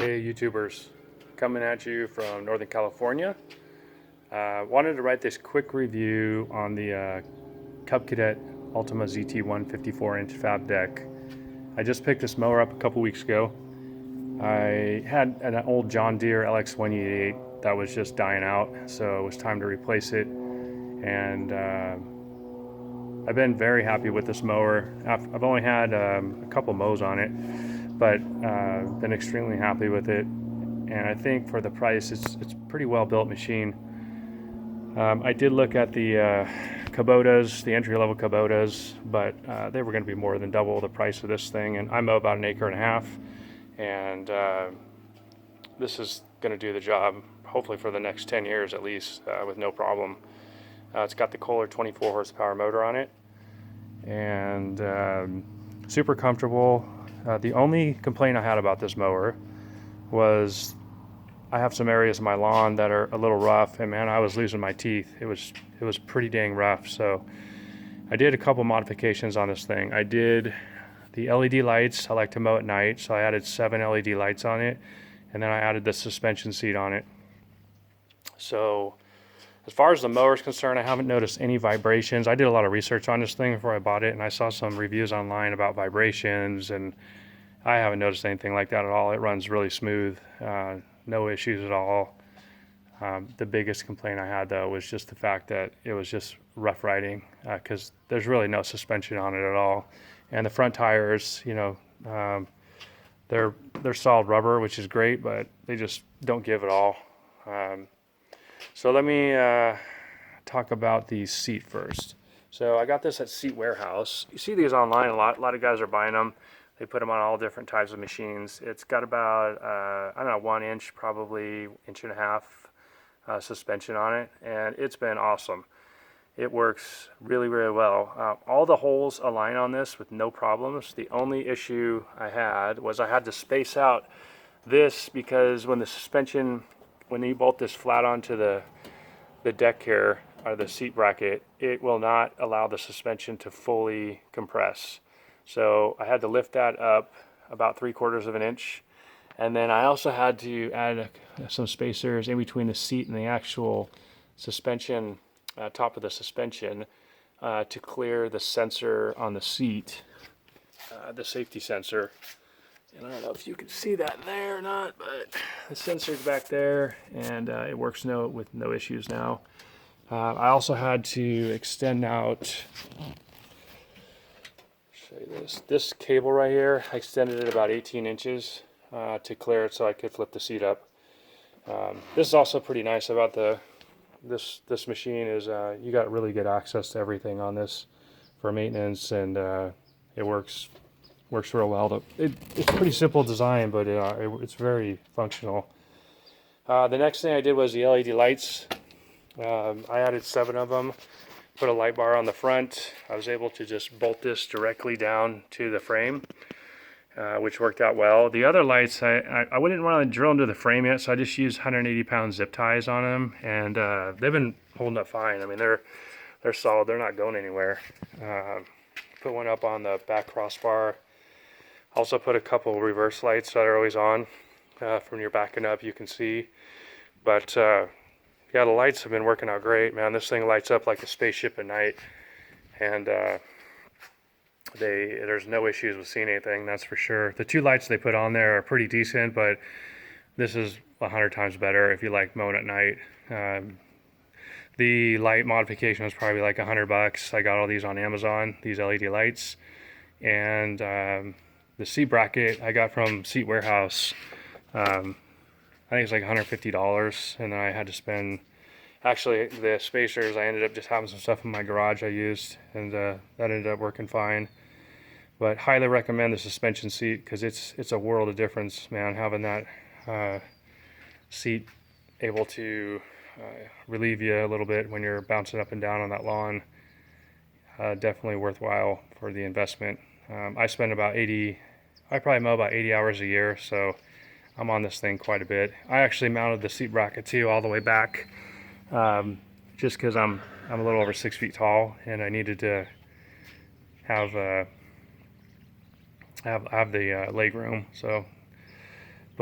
Hey YouTubers, coming at you from Northern California. Wanted to write this quick review on the Cub Cadet Ultima ZT1 54-inch fab deck. I just picked this mower up a couple weeks ago. I had an old John Deere LX188 that was just dying out, so it was time to replace it. And I've been very happy with this mower. I've only had a couple mows on it, but been extremely happy with it. And I think for the price, it's a pretty well built machine. I did look at the Kubotas, the entry-level Kubotas, but they were going to be more than double the price of this thing. And I mow about 1.5 acres, and this is going to do the job, hopefully for the next 10 years at least, with no problem. It's got the Kohler 24 horsepower motor on it, and super comfortable. The only complaint I had about this mower was I have some areas of my lawn that are a little rough, and man, I was losing my teeth. It was pretty dang rough. So I did a couple modifications on this thing. I did the LED lights. I like to mow at night, so I added 7 LED lights on it, and then I added the suspension seat on it. So as far as the mower is concerned, I haven't noticed any vibrations. I did a lot of research on this thing before I bought it, and I saw some reviews online about vibrations, and I haven't noticed anything like that at all. It runs really smooth, no issues at all. The biggest complaint I had though was just the fact that it was just rough riding, because there's really no suspension on it at all. And the front tires, you know, they're solid rubber, which is great, but they just don't give at all. So let me talk about the seat first. So I got this at Seat Warehouse. You see these online a lot. A lot of guys are buying them. They put them on all different types of machines. It's got about, I don't know, 1 inch, probably 1.5 inch suspension on it, and it's been awesome. It works really, really well. All the holes align on this with no problems. The only issue I had was I had to space out this, because when the suspension, when you bolt this flat onto the deck here, or the seat bracket, it will not allow the suspension to fully compress. So I had to lift that up about 3/4 inch. And then I also had to add some spacers in between the seat and the actual suspension, top of the suspension, to clear the sensor on the seat, the safety sensor. And I don't know if you can see that there or not, but the sensor's back there, and it works with no issues now. I also had to extend out, show you this cable right here. I extended it about 18 inches to clear it so I could flip the seat up. This is also pretty nice about this machine is you got really good access to everything on this for maintenance, and it works real well. It's a pretty simple design, but it's very functional. The next thing I did was the LED lights. I added 7 of them, put a light bar on the front. I was able to just bolt this directly down to the frame, which worked out well. The other lights, I wouldn't want to drill into the frame yet, so I just used 180-pound zip ties on them, and they've been holding up fine. I mean, they're solid. They're not going anywhere. Put one up on the back crossbar. Also put a couple reverse lights that are always on. From your backing up, you can see. But yeah, the lights have been working out great, man. This thing lights up like a spaceship at night, and there's no issues with seeing anything, that's for sure. The 2 lights they put on there are pretty decent, but this is 100 times better if you like mowing at night. The light modification was probably like $100. I got all these on Amazon, these LED lights, and the seat bracket I got from Seat Warehouse. I think it's like $150, and then I had to spend, actually the spacers, I ended up just having some stuff in my garage I used, and that ended up working fine. But highly recommend the suspension seat, because it's a world of difference, man. Having that seat able to relieve you a little bit when you're bouncing up and down on that lawn, definitely worthwhile for the investment. I spend about I probably mow about 80 hours a year, so I'm on this thing quite a bit. I actually mounted the seat bracket too all the way back, just because I'm a little over 6 feet tall, and I needed to have the leg room. So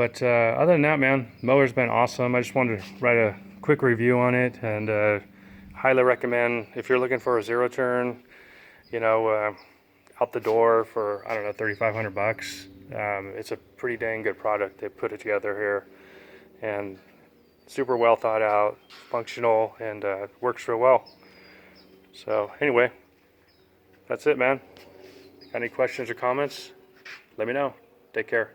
But other than that, man, mower's been awesome. I just wanted to write a quick review on it, and highly recommend if you're looking for a zero turn, you know, out the door for, I don't know, 3,500 bucks. It's a pretty dang good product. They put it together here, and super well thought out, functional, and works real well. So anyway, that's it, man. Got any questions or comments? Let me know. Take care.